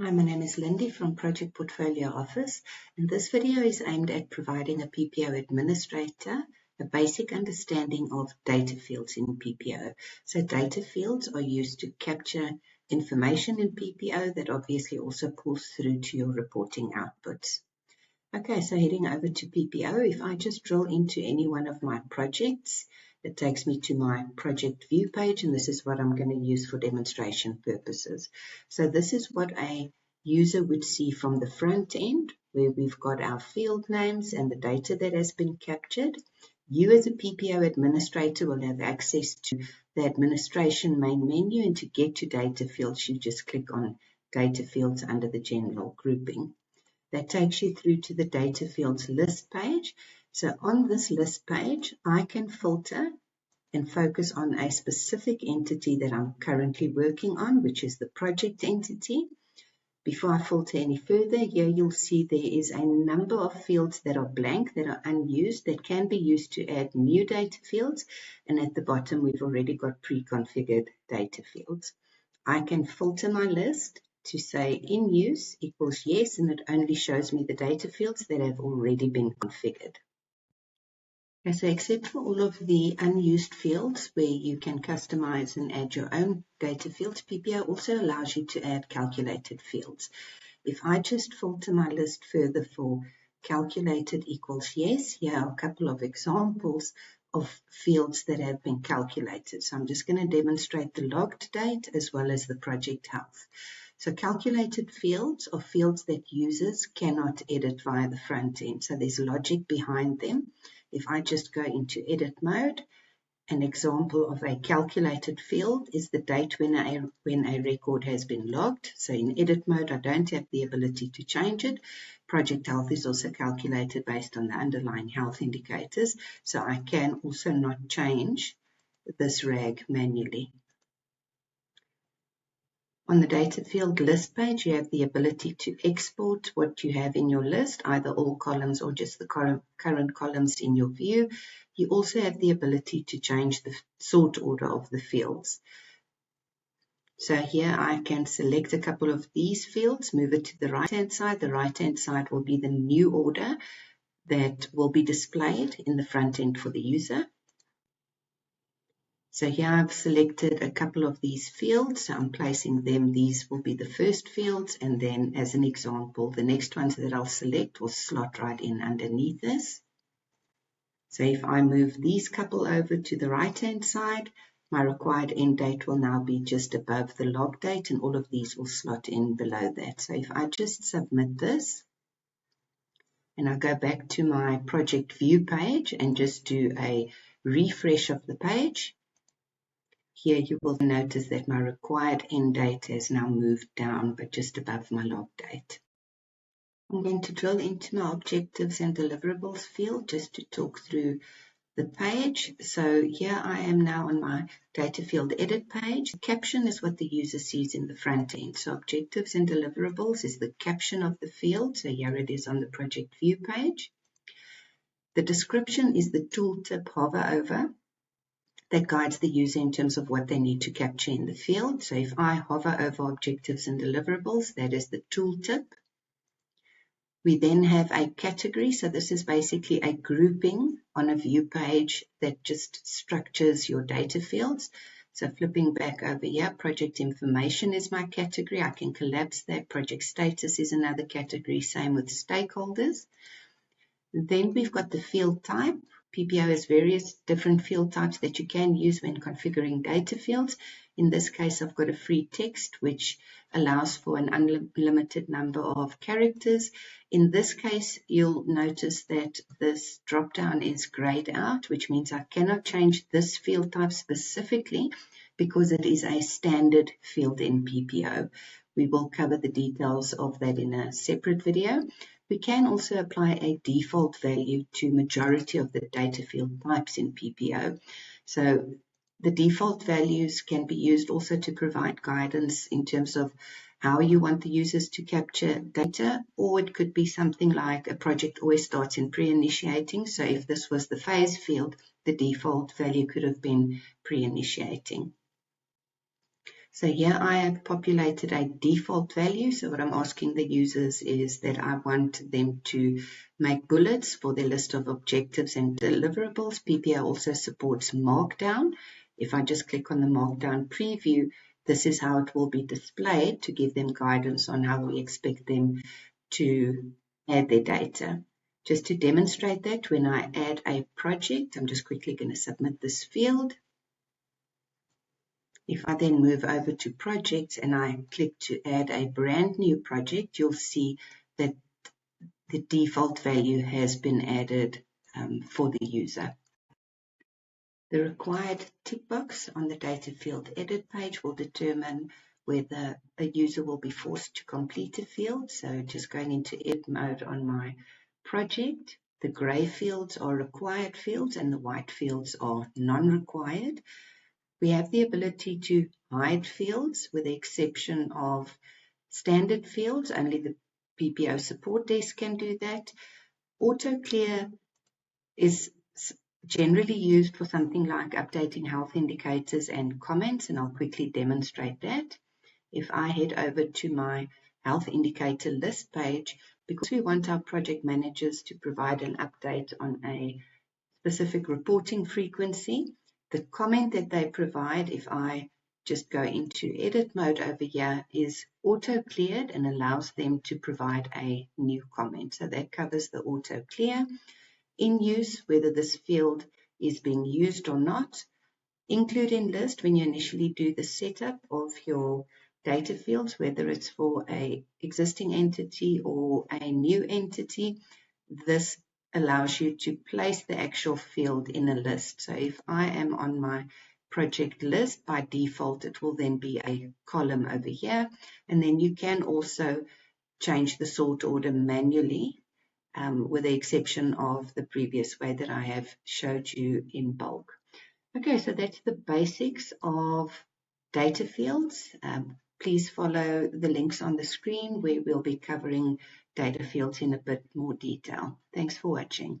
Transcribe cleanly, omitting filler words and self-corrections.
Hi, my name is Lindy from Project Portfolio Office, and this video is aimed at providing a PPO administrator a basic understanding of data fields in PPO. So data fields are used to capture information in PPO that obviously also pulls through to your reporting outputs. Okay, so heading over to PPO, if I just drill into any one of my projects, it takes me to my project view page, and this is what I'm going to use for demonstration purposes. So this is what a user would see from the front end, where we've got our field names and the data that has been captured. You as a PPO administrator will have access to the administration main menu, and to get to data fields, you just click on data fields under the general grouping. That takes you through to the data fields list page. So on this list page, I can filter and focus on a specific entity that I'm currently working on, which is the project entity. Before I filter any further, here you'll see there is a number of fields that are blank, that are unused, that can be used to add new data fields. And at the bottom, we've already got pre-configured data fields. I can filter my list to say in use equals yes, and it only shows me the data fields that have already been configured. Okay, so except for all of the unused fields where you can customize and add your own data fields, PPO also allows you to add calculated fields. If I just filter my list further for calculated equals yes, here are a couple of examples of fields that have been calculated. So I'm just going to demonstrate the logged date as well as the project health. So calculated fields are fields that users cannot edit via the front end. So there's logic behind them. If I just go into edit mode, an example of a calculated field is the date when a record has been logged. So in edit mode, I don't have the ability to change it. Project health is also calculated based on the underlying health indicators. So I can also not change this RAG manually. On the data field list page, you have the ability to export what you have in your list, either all columns or just the current columns in your view. You also have the ability to change the sort order of the fields. So here I can select a couple of these fields, move it to the right-hand side. The right-hand side will be the new order that will be displayed in the front end for the user. So here I've selected a couple of these fields. So I'm placing them. These will be the first fields. And then as an example, the next ones that I'll select will slot right in underneath this. So if I move these couple over to the right-hand side, my required end date will now be just above the log date, and all of these will slot in below that. So if I just submit this, and I go back to my project view page and just do a refresh of the page, here you will notice that my required end date has now moved down, but just above my log date. I'm going to drill into my objectives and deliverables field just to talk through the page. So here I am now on my data field edit page. The caption is what the user sees in the front end. So objectives and deliverables is the caption of the field. So here it is on the project view page. The description is the tooltip hover over that guides the user in terms of what they need to capture in the field. So if I hover over objectives and deliverables, that is the tooltip. We then have a category. So this is basically a grouping on a view page that just structures your data fields. So flipping back over here, project information is my category. I can collapse that. Project status is another category. Same with stakeholders. Then we've got the field type. PPO has various different field types that you can use when configuring data fields. In this case, I've got a free text, which allows for an unlimited number of characters. In this case, you'll notice that this drop-down is grayed out, which means I cannot change this field type specifically because it is a standard field in PPO. We will cover the details of that in a separate video. We can also apply a default value to majority of the data field types in PPO. So the default values can be used also to provide guidance in terms of how you want the users to capture data, or it could be something like a project always starts in pre-initiating. So if this was the phase field, the default value could have been pre-initiating. So here I have populated a default value. So what I'm asking the users is that I want them to make bullets for their list of objectives and deliverables. PPO also supports Markdown. If I just click on the Markdown preview, this is how it will be displayed to give them guidance on how we expect them to add their data. Just to demonstrate that, when I add a project, I'm just quickly going to submit this field. If I then move over to projects and I click to add a brand new project, you'll see that the default value has been added for the user. The required tick box on the data field edit page will determine whether a user will be forced to complete a field. So just going into edit mode on my project, the gray fields are required fields and the white fields are non-required. We have the ability to hide fields with the exception of standard fields. Only the PPO support desk can do that. Auto clear is generally used for something like updating health indicators and comments, and I'll quickly demonstrate that. If I head over to my health indicator list page, because we want our project managers to provide an update on a specific reporting frequency, the comment that they provide, if I just go into edit mode over here, is auto cleared and allows them to provide a new comment. So that covers the auto clear. In use, whether this field is being used or not. Include in list when you initially do the setup of your data fields, whether it's for an existing entity or a new entity. This allows you to place the actual field in a list. So if I am on my project list, by default, it will then be a column over here. And then you can also change the sort order manually, with the exception of the previous way that I have showed you in bulk. Okay, so that's the basics of data fields. Please follow the links on the screen where we'll be covering data fields in a bit more detail. Thanks for watching.